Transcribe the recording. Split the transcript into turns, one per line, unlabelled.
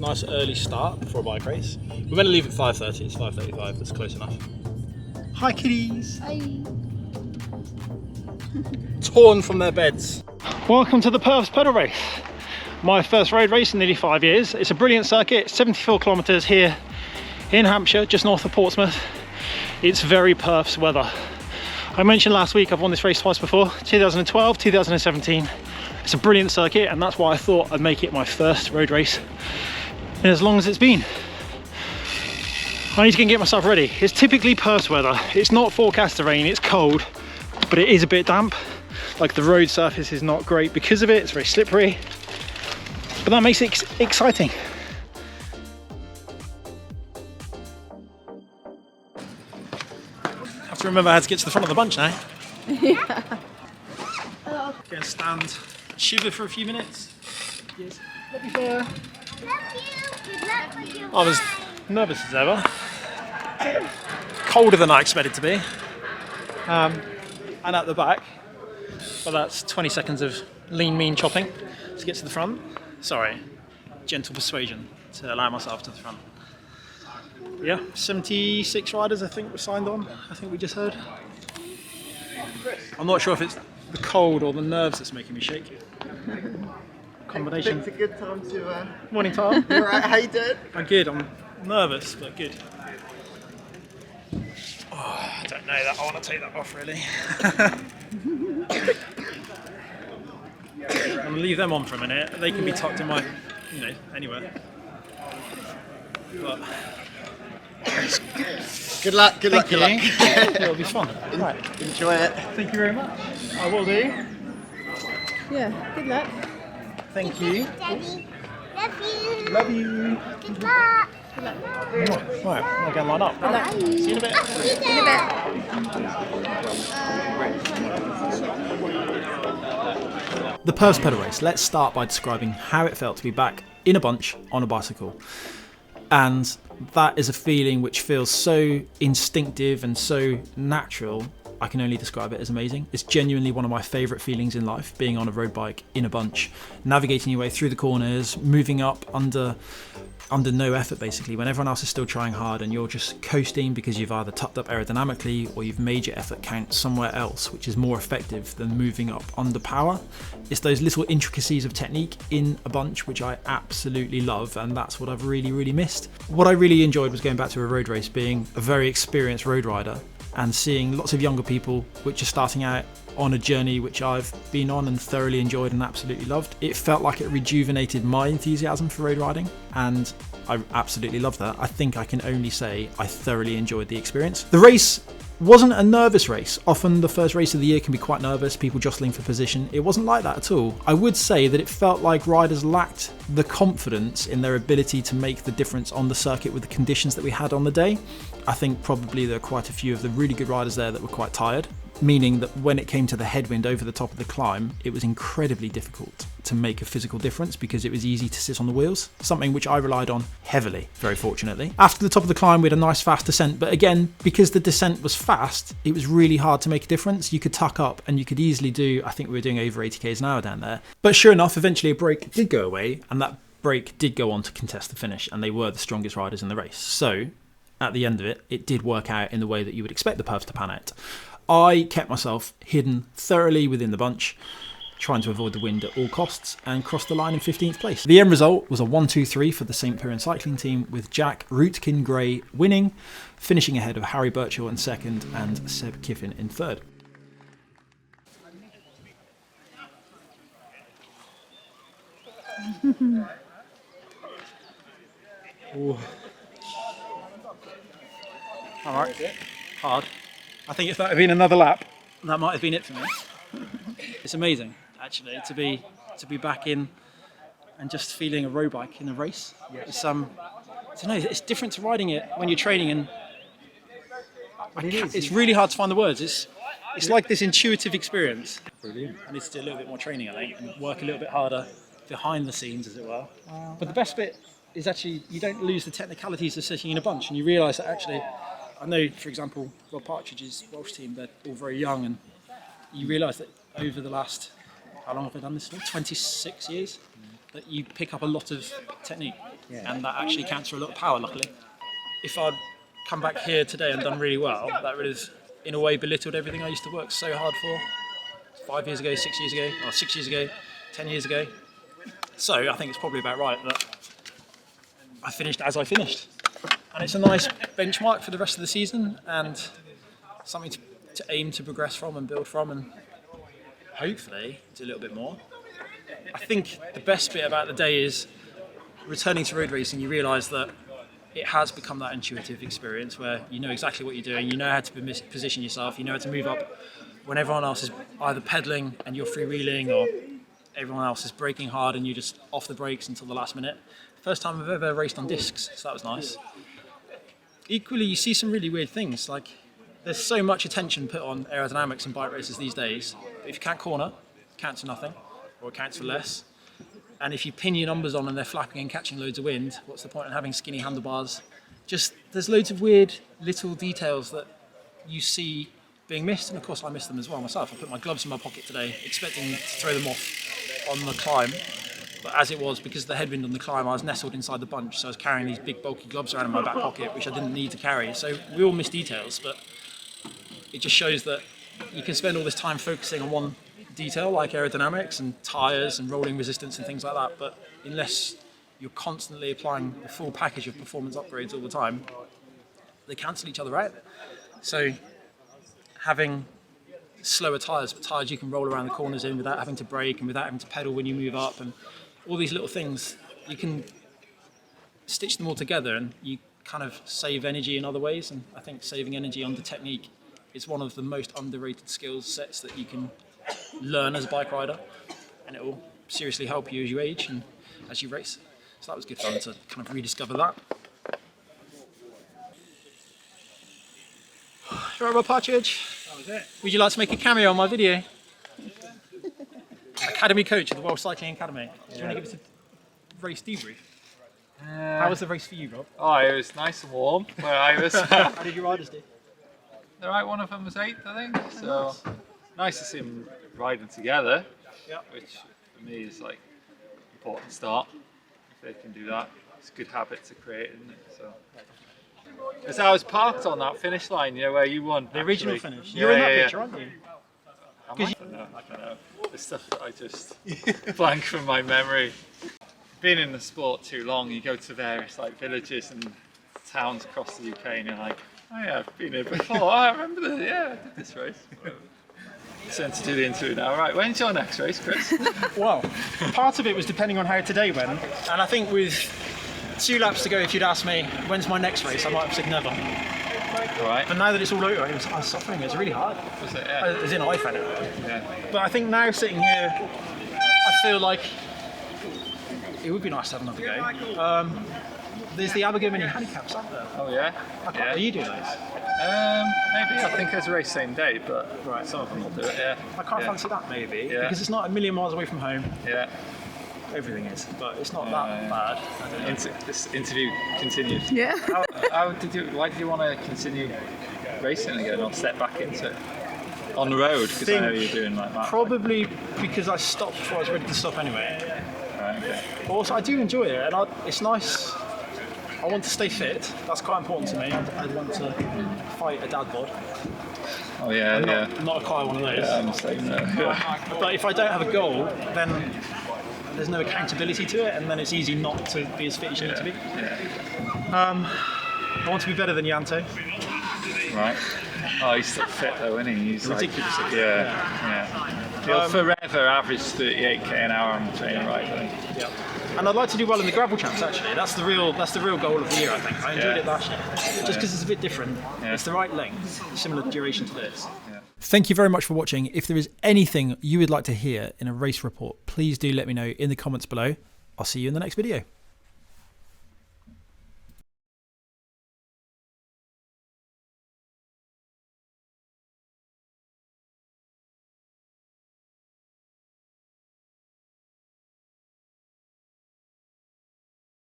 Nice early start for a bike race. We're going to leave at 5:30, it's 5:35, that's close enough. Hi kitties!
Hi!
Torn from their beds. Welcome to the Perfs Pedal Race. My first road race in nearly 5 years. It's a brilliant circuit, 74 kilometres here in Hampshire, just north of Portsmouth. It's very Perfs weather. I mentioned last week I've won this race twice before, 2012, 2017. It's a brilliant circuit and that's why I thought I'd make it my first road race in as long as it's been. I need to get myself ready. It's typically Perfs weather. It's not forecast to rain, it's cold, but it is a bit damp. Like the road surface is not great because of it, it's very slippery, but that makes it exciting. I have to remember how to get to the front of the bunch now.
Yeah.
Gonna stand, shiver for a few minutes. Yes. Love you, sir.
Love you. Good luck with your
I was nervous as ever. Colder than I expected to be. And at the back, but that's 20 seconds of lean, mean chopping to get to the front. Sorry, gentle persuasion to allow myself to the front. Yeah, 76 riders I think were signed on, I think we just heard. I'm not sure if it's the cold or the nerves that's making me shake. Combination.
It's a good time to...
Morning, Tom.
You alright? How you doing?
I'm good, I'm nervous, but good. Oh, I don't know that I want to take that off really. I'm going to leave them on for a minute. They can be tucked in my, anywhere. But
Good luck, good luck,
thank
good luck.
you. It'll be fun. Right.
Enjoy it.
Thank you very much. I will do.
Yeah, good luck.
Thank you.
Daddy. Love you.
Love you.
Good luck.
Right, I'll get lined up. See you in a bit.
See you in
The Perfs Pedal Race. Let's start by describing how it felt to be back in a bunch on a bicycle. And that is a feeling which feels so instinctive and so natural. I can only describe it as amazing. It's genuinely one of my favourite feelings in life, being on a road bike in a bunch, navigating your way through the corners, moving up under no effort basically, when everyone else is still trying hard and you're just coasting because you've either tucked up aerodynamically or you've made your effort count somewhere else, which is more effective than moving up under power. It's those little intricacies of technique in a bunch which I absolutely love, and that's what I've really missed. What I really enjoyed was going back to a road race, being a very experienced road rider and seeing lots of younger people which are starting out on a journey which I've been on and thoroughly enjoyed and absolutely loved. It felt like it rejuvenated my enthusiasm for road riding, and I absolutely loved that. I think I can only say I thoroughly enjoyed the experience. The race wasn't a nervous race. Often the first race of the year can be quite nervous, people jostling for position. It wasn't like that at all. I would say that it felt like riders lacked the confidence in their ability to make the difference on the circuit with the conditions that we had on the day. I think probably there are quite a few of the really good riders there that were quite tired, meaning that when it came to the headwind over the top of the climb, it was incredibly difficult to make a physical difference because it was easy to sit on the wheels, something which I relied on heavily, very fortunately. After the top of the climb, we had a nice fast descent, but again, because the descent was fast, it was really hard to make a difference. You could tuck up and you could easily do, I think we were doing over 80 k's an hour down there. But sure enough, eventually a break did go away, and that break did go on to contest the finish, and they were the strongest riders in the race. So at the end of it, it did work out in the way that you would expect the Perfs to pan out. I kept myself hidden thoroughly within the bunch, trying to avoid the wind at all costs, and crossed the line in 15th place. The end result was a 1-2-3 for the St Piran cycling team, with Jack Rootkin-Gray winning, finishing ahead of Harry Birchall in second and Seb Kiffin in third. All right, hard. I think if that had been another lap, that might have been it for me. It's amazing, actually, to be back in and just feeling a road bike in a race. It's I don't know, it's different to riding it when you're training, and it's really hard to find the words. It's like this intuitive experience. Brilliant. I need to do a little bit more training, I think, and work a little bit harder behind the scenes, as it were. Wow. But the best bit is actually you don't lose the technicalities of sitting in a bunch, and you realise that actually, I know, for example, Rob Partridge's Welsh team, they're all very young, and you realise that over the last, how long have I done this for? 26 years? that you pick up a lot of technique, and that actually counts for a lot of power, luckily. If I'd come back here today and done really well, that would have, in a way, belittled everything I used to work so hard for 5 years ago, 6 years ago, or 6 years ago, 10 years ago. So I think it's probably about right that I finished as I finished. And it's a nice benchmark for the rest of the season, and something to aim to progress from and build from, and hopefully do a little bit more. I think the best bit about the day is returning to road racing. You realise that it has become that intuitive experience where you know exactly what you're doing, you know how to position yourself, you know how to move up when everyone else is either pedalling and you're freewheeling, or everyone else is braking hard and you're just off the brakes until the last minute. First time I've ever raced on discs, so that was nice. Equally, you see some really weird things, like there's so much attention put on aerodynamics in bike races these days, but if you can't corner, it counts for nothing, or it counts for less. And if you pin your numbers on and they're flapping and catching loads of wind, what's the point in having skinny handlebars? Just, there's loads of weird little details that you see being missed, and of course I missed them as well myself. I put my gloves in my pocket today, expecting to throw them off on the climb. But as it was, because of the headwind on the climb, I was nestled inside the bunch, so I was carrying these big bulky gloves around in my back pocket, which I didn't need to carry. So we all miss details, but it just shows that you can spend all this time focusing on one detail, like aerodynamics and tyres and rolling resistance and things like that, but unless you're constantly applying a full package of performance upgrades all the time, they cancel each other out. So having slower tyres, but tyres you can roll around the corners in without having to brake and without having to pedal when you move up, and all these little things, you can stitch them all together and you kind of save energy in other ways. And I think saving energy under technique is one of the most underrated skills sets that you can learn as a bike rider, and it will seriously help you as you age and as you race. So that was good fun to kind of rediscover that. Right, Rob Partridge, that was it. Would you like to make a cameo on my video? Academy coach of the World Cycling Academy. Do you want to give us a race debrief? How was the race for you, Rob?
Oh, it was nice and warm where I was.
How did your riders do?
The right one of them was 8th, I think. So nice to see them riding together, which for me is like important start. If they can do that, it's a good habit to create, isn't it? So, as I was parked on that finish line, you know, where you won.
The original finish. You're in that picture, aren't you?
I don't know. The stuff that I just blank from my memory. Being in the sport too long, you go to various like villages and towns across the UK, and you're like, oh yeah, I've been here before. Oh, I remember I did this race. Turn to do the interview now. Right, when's your next race, Chris?
Well, part of it was depending on how today went, and I think with 2 laps to go, if you'd asked me when's my next race, I might have said never.
Right.
But now that it's all over, I was suffering. It was really hard.
Was it? Yeah.
As in, I found it.
Yeah.
But I think now sitting here, I feel like it would be nice to have another go. There's the Abergavenny handicaps up there.
Oh yeah.
Are you doing those?
Maybe. I think there's a race same day, but some of them will do it. Yeah.
I can't fancy that maybe because it's not a million miles away from home.
Yeah.
Everything is, but it's not that bad. I don't know.
This interview continues.
Yeah.
Why did you want to continue racing again, or step back into it on the road? Because I know you're doing like that.
Probably because I stopped before I was ready to stop anyway.
Right, okay.
Also, I do enjoy it, and it's nice. I want to stay fit. That's quite important to me. I want to fight a dad bod.
Oh yeah,
Not acquire one of those.
Yeah, I'm the same there.
But if I don't have a goal, then there's no accountability to it, and then it's easy not to be as fit as you need to be.
Yeah.
I want to be better than Yanto.
Right. Oh, he's still fit though, isn't he? He's
ridiculously
like, yeah. He'll forever average 38k an hour on the trainer, right? I think.
Yeah. And I'd like to do well in the gravel champs. Actually, that's the real goal of the year. I think I enjoyed it last year, just because it's a bit different. Yeah. It's the right length, similar duration to this. Yeah. Thank you very much for watching. If there is anything you would like to hear in a race report, please do let me know in the comments below. I'll see you in the next video.